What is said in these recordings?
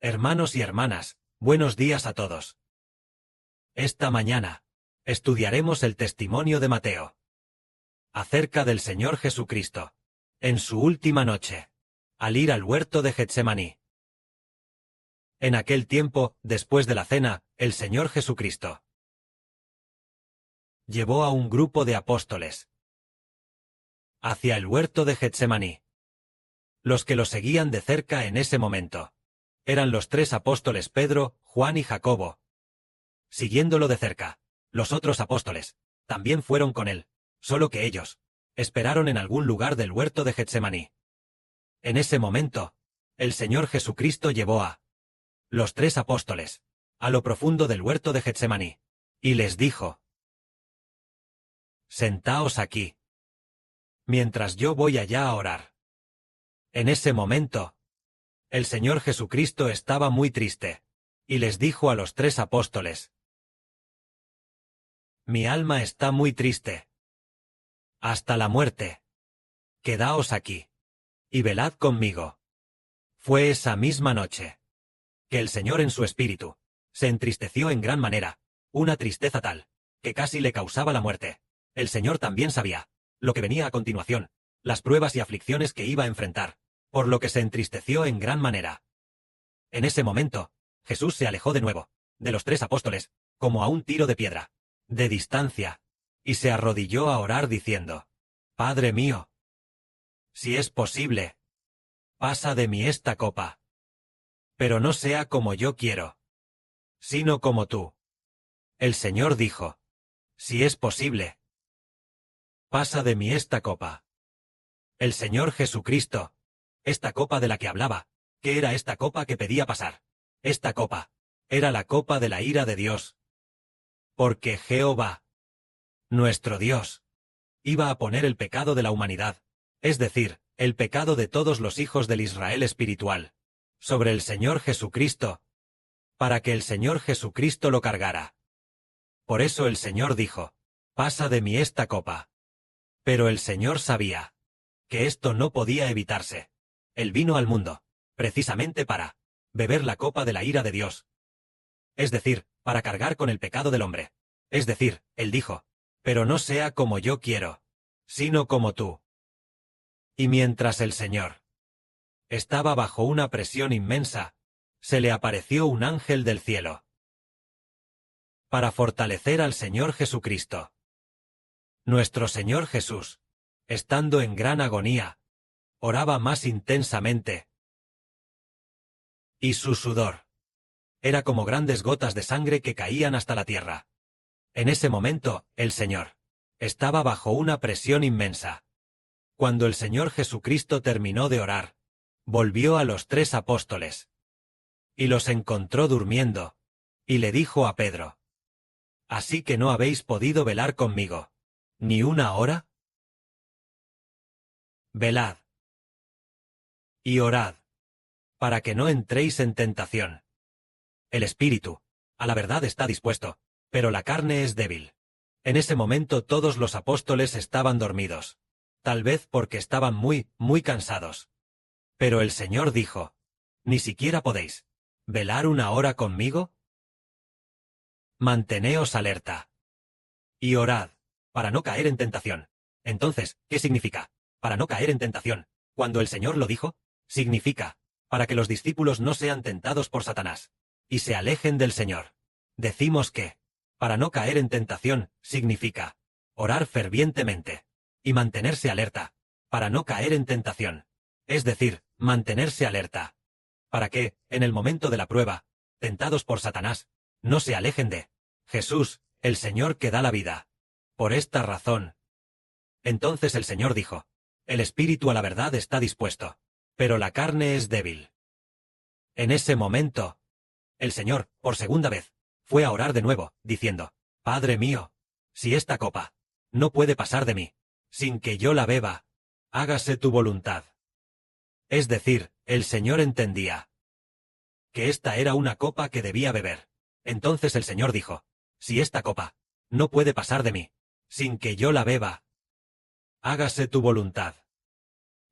Hermanos y hermanas, buenos días a todos. Esta mañana, estudiaremos el testimonio de Mateo acerca del Señor Jesucristo, en su última noche, al ir al huerto de Getsemaní. En aquel tiempo, después de la cena, el Señor Jesucristo llevó a un grupo de apóstoles hacia el huerto de Getsemaní. Los que lo seguían de cerca en ese momento eran los 3 apóstoles Pedro, Juan y Jacobo. Siguiéndolo de cerca, los otros apóstoles también fueron con él, solo que ellos esperaron en algún lugar del huerto de Getsemaní. En ese momento, el Señor Jesucristo llevó a los 3 apóstoles a lo profundo del huerto de Getsemaní, y les dijo: «Sentaos aquí, mientras yo voy allá a orar». En ese momento, el Señor Jesucristo estaba muy triste, y les dijo a los 3 apóstoles: «Mi alma está muy triste, hasta la muerte. Quedaos aquí, y velad conmigo». Fue esa misma noche que el Señor en su espíritu se entristeció en gran manera, una tristeza tal, que casi le causaba la muerte. El Señor también sabía lo que venía a continuación, las pruebas y aflicciones que iba a enfrentar, por lo que se entristeció en gran manera. En ese momento, Jesús se alejó de nuevo de los 3 apóstoles, como a un tiro de piedra de distancia, y se arrodilló a orar diciendo: «Padre mío, si es posible, pasa de mí esta copa. Pero no sea como yo quiero, sino como tú». El Señor dijo: «Si es posible, pasa de mí esta copa». El Señor Jesucristo, esta copa de la que hablaba, ¿qué era esta copa que pedía pasar? Esta copa era la copa de la ira de Dios. Porque Jehová, nuestro Dios, iba a poner el pecado de la humanidad, es decir, el pecado de todos los hijos del Israel espiritual, sobre el Señor Jesucristo, para que el Señor Jesucristo lo cargara. Por eso el Señor dijo: «Pasa de mí esta copa». Pero el Señor sabía que esto no podía evitarse. Él vino al mundo, precisamente para beber la copa de la ira de Dios. Es decir, para cargar con el pecado del hombre. Es decir, Él dijo: «Pero no sea como yo quiero, sino como tú». Y mientras el Señor estaba bajo una presión inmensa, se le apareció un ángel del cielo para fortalecer al Señor Jesucristo. Nuestro Señor Jesús, estando en gran agonía, oraba más intensamente, y su sudor era como grandes gotas de sangre que caían hasta la tierra. En ese momento, el Señor estaba bajo una presión inmensa. Cuando el Señor Jesucristo terminó de orar, volvió a los 3 apóstoles y los encontró durmiendo, y le dijo a Pedro: «¿Así que no habéis podido velar conmigo ni una hora? Velad y orad, para que no entréis en tentación. El espíritu, a la verdad, está dispuesto, pero la carne es débil». En ese momento todos los apóstoles estaban dormidos, tal vez porque estaban muy cansados. Pero el Señor dijo: «¿Ni siquiera podéis velar una hora conmigo? Manteneos alerta y orad, para no caer en tentación». Entonces, ¿qué significa para no caer en tentación? Cuando el Señor lo dijo, significa para que los discípulos no sean tentados por Satanás y se alejen del Señor. Decimos que para no caer en tentación significa orar fervientemente y mantenerse alerta para no caer en tentación. Es decir, mantenerse alerta para que, en el momento de la prueba, tentados por Satanás, no se alejen de Jesús, el Señor que da la vida. Por esta razón. Entonces el Señor dijo: «El espíritu a la verdad está dispuesto, pero la carne es débil». En ese momento, el Señor, por segunda vez, fue a orar de nuevo, diciendo: «Padre mío, si esta copa no puede pasar de mí, sin que yo la beba, hágase tu voluntad». Es decir, el Señor entendía que esta era una copa que debía beber. Entonces el Señor dijo: «Si esta copa no puede pasar de mí, sin que yo la beba, hágase tu voluntad».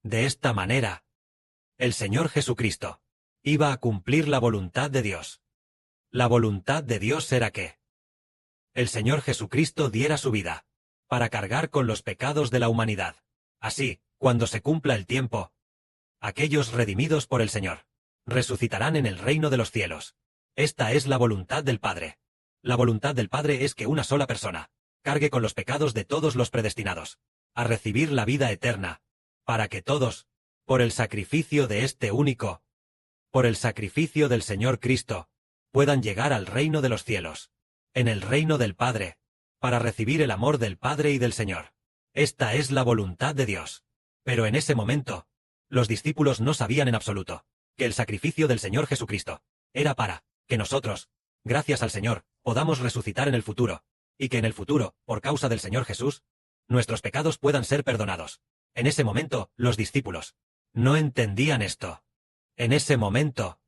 De esta manera, el Señor Jesucristo Iba a cumplir la voluntad de Dios. La voluntad de Dios era que el Señor Jesucristo diera su vida para cargar con los pecados de la humanidad. Así, cuando se cumpla el tiempo, aquellos redimidos por el Señor resucitarán en el reino de los cielos. Esta es la voluntad del Padre. La voluntad del Padre es que una sola persona cargue con los pecados de todos los predestinados a recibir la vida eterna, para que todos, por el sacrificio de este único, por el sacrificio del Señor Cristo, puedan llegar al reino de los cielos, en el reino del Padre, para recibir el amor del Padre y del Señor. Esta es la voluntad de Dios. Pero en ese momento, los discípulos no sabían en absoluto que el sacrificio del Señor Jesucristo era para que nosotros, gracias al Señor, podamos resucitar en el futuro, y que en el futuro, por causa del Señor Jesús, nuestros pecados puedan ser perdonados. En ese momento, los discípulos no entendían esto. En ese momento,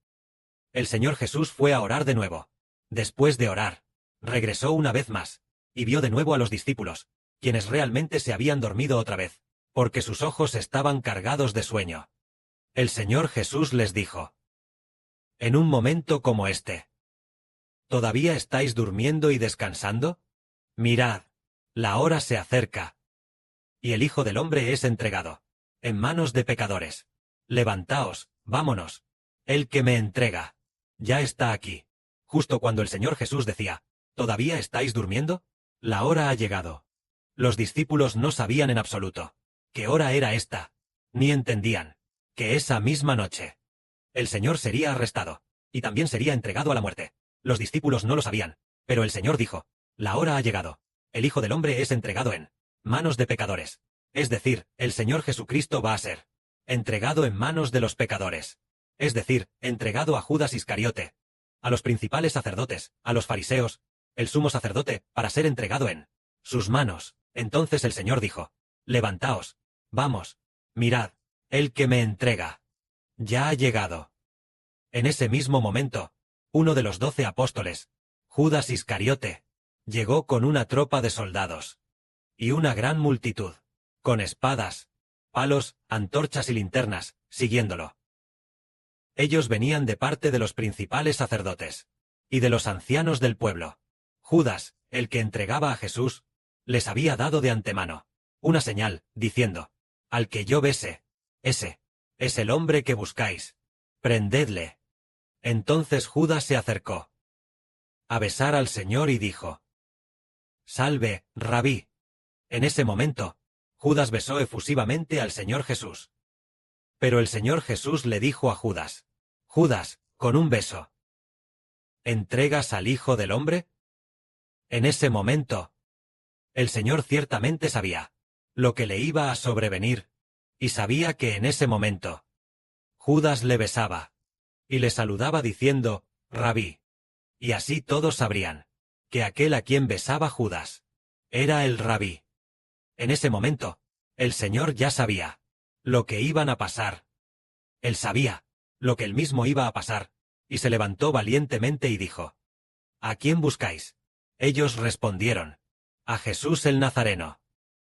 el Señor Jesús fue a orar de nuevo. Después de orar, regresó una vez más, y vio de nuevo a los discípulos, quienes realmente se habían dormido otra vez, porque sus ojos estaban cargados de sueño. El Señor Jesús les dijo: en un momento como este, ¿todavía estáis durmiendo y descansando? Mirad, la hora se acerca, y el Hijo del Hombre es entregado en manos de pecadores. Levantaos, vámonos. El que me entrega ya está aquí. Justo cuando el Señor Jesús decía: ¿todavía estáis durmiendo? La hora ha llegado. Los discípulos no sabían en absoluto qué hora era esta, ni entendían que esa misma noche el Señor sería arrestado, y también sería entregado a la muerte. Los discípulos no lo sabían, pero el Señor dijo: la hora ha llegado. El Hijo del Hombre es entregado en manos de pecadores. Es decir, el Señor Jesucristo va a ser entregado en manos de los pecadores. Es decir, entregado a Judas Iscariote, a los principales sacerdotes, a los fariseos, el sumo sacerdote, para ser entregado en sus manos. Entonces el Señor dijo: levantaos, vamos, mirad, el que me entrega ya ha llegado. En ese mismo momento, uno de los 12 apóstoles, Judas Iscariote, llegó con una tropa de soldados y una gran multitud, con espadas, palos, antorchas y linternas, siguiéndolo. Ellos venían de parte de los principales sacerdotes y de los ancianos del pueblo. Judas, el que entregaba a Jesús, les había dado de antemano una señal, diciendo: al que yo bese, ese es el hombre que buscáis. Prendedle. Entonces Judas se acercó a besar al Señor y dijo: salve, Rabí. En ese momento, Judas besó efusivamente al Señor Jesús. Pero el Señor Jesús le dijo a Judas: Judas, con un beso, ¿entregas al Hijo del Hombre? En ese momento, el Señor ciertamente sabía lo que le iba a sobrevenir, y sabía que en ese momento Judas le besaba y le saludaba diciendo: Rabí. Y así todos sabrían que aquel a quien besaba Judas era el Rabí. En ese momento, el Señor ya sabía lo que iban a pasar. Él sabía lo que él mismo iba a pasar, y se levantó valientemente y dijo: ¿a quién buscáis? Ellos respondieron: a Jesús el Nazareno.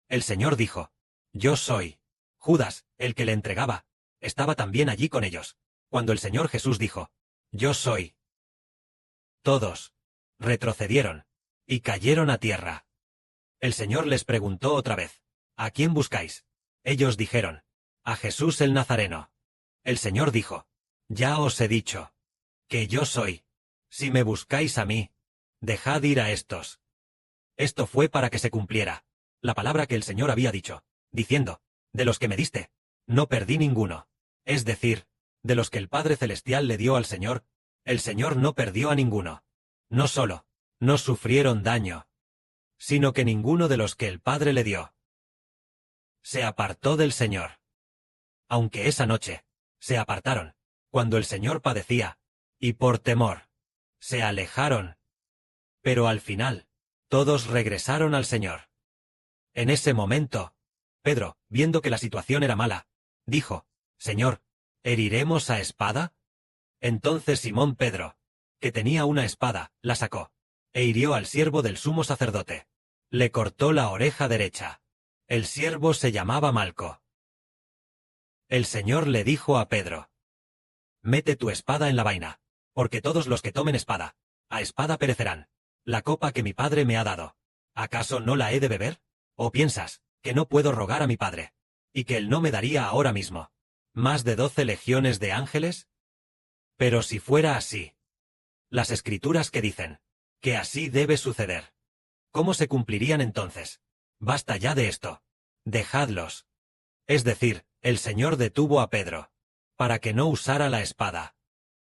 El Señor dijo: yo soy. Judas, el que le entregaba, estaba también allí con ellos, cuando el Señor Jesús dijo: yo soy. Todos retrocedieron y cayeron a tierra. El Señor les preguntó otra vez: ¿a quién buscáis? Ellos dijeron: a Jesús el Nazareno. El Señor dijo: ya os he dicho que yo soy. Si me buscáis a mí, dejad ir a estos. Esto fue para que se cumpliera la palabra que el Señor había dicho, diciendo: de los que me diste, no perdí ninguno. Es decir, de los que el Padre Celestial le dio al Señor, el Señor no perdió a ninguno. No solo no sufrieron daño, sino que ninguno de los que el Padre le dio se apartó del Señor. Aunque esa noche se apartaron, cuando el Señor padecía, y por temor se alejaron. Pero al final, todos regresaron al Señor. En ese momento, Pedro, viendo que la situación era mala, dijo: Señor, ¿heriremos a espada? Entonces Simón Pedro, que tenía una espada, la sacó, e hirió al siervo del sumo sacerdote. Le cortó la oreja derecha. El siervo se llamaba Malco. El Señor le dijo a Pedro: mete tu espada en la vaina. Porque todos los que tomen espada, a espada perecerán. La copa que mi padre me ha dado, ¿acaso no la he de beber? ¿O piensas que no puedo rogar a mi padre, y que él no me daría ahora mismo más de 12 legiones de ángeles? Pero si fuera así, las escrituras que dicen que así debe suceder, ¿cómo se cumplirían entonces? Basta ya de esto. Dejadlos. Es decir, el Señor detuvo a Pedro, para que no usara la espada.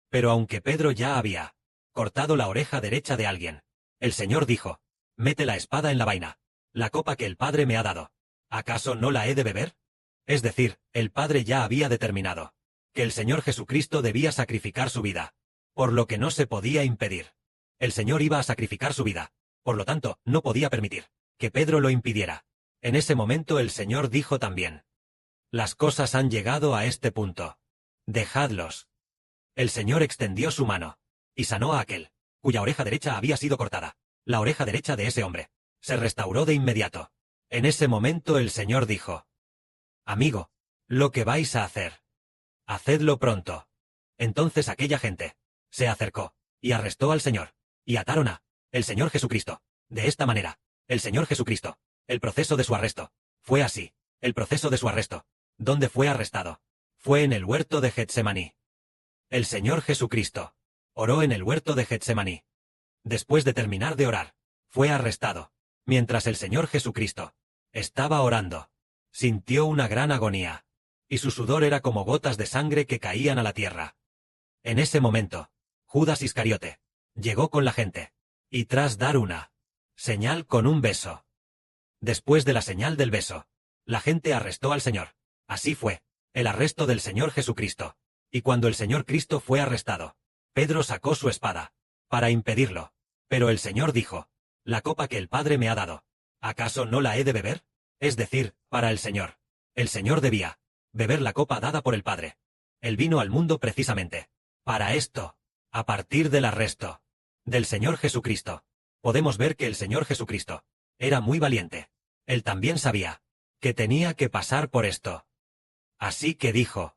Pero aunque Pedro ya había cortado la oreja derecha de alguien, el Señor dijo, mete la espada en la vaina. La copa que el Padre me ha dado, ¿acaso no la he de beber? Es decir, el Padre ya había determinado que el Señor Jesucristo debía sacrificar su vida, por lo que no se podía impedir. El Señor iba a sacrificar su vida, por lo tanto, no podía permitir que Pedro lo impidiera. En ese momento el Señor dijo también, las cosas han llegado a este punto. Dejadlos. El Señor extendió su mano y sanó a aquel cuya oreja derecha había sido cortada. La oreja derecha de ese hombre se restauró de inmediato. En ese momento el Señor dijo, amigo, lo que vais a hacer, hacedlo pronto. Entonces aquella gente se acercó y arrestó al Señor, y ataron a el Señor Jesucristo. De esta manera, el Señor Jesucristo, el proceso de su arresto, fue así. El proceso de su arresto, ¿dónde fue arrestado? Fue en el huerto de Getsemaní. El Señor Jesucristo oró en el huerto de Getsemaní. Después de terminar de orar, fue arrestado. Mientras el Señor Jesucristo estaba orando, sintió una gran agonía, y su sudor era como gotas de sangre que caían a la tierra. En ese momento, Judas Iscariote llegó con la gente, y tras dar una señal con un beso. Después de la señal del beso, la gente arrestó al Señor. Así fue el arresto del Señor Jesucristo. Y cuando el Señor Cristo fue arrestado, Pedro sacó su espada para impedirlo. Pero el Señor dijo, la copa que el Padre me ha dado, ¿acaso no la he de beber? Es decir, para el Señor. El Señor debía beber la copa dada por el Padre. Él vino al mundo precisamente para esto. A partir del arresto del Señor Jesucristo, podemos ver que el Señor Jesucristo era muy valiente. Él también sabía que tenía que pasar por esto. Así que dijo,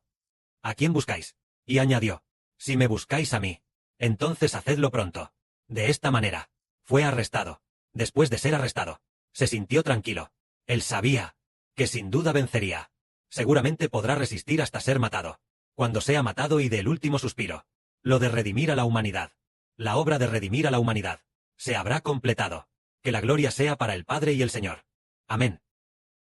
¿a quién buscáis? Y añadió, si me buscáis a mí, entonces hacedlo pronto. De esta manera, fue arrestado. Después de ser arrestado, se sintió tranquilo. Él sabía que sin duda vencería. Seguramente podrá resistir hasta ser matado. Cuando sea matado y dé el último suspiro, lo de redimir a la humanidad. La obra de redimir a la humanidad se habrá completado. Que la gloria sea para el Padre y el Señor. Amén.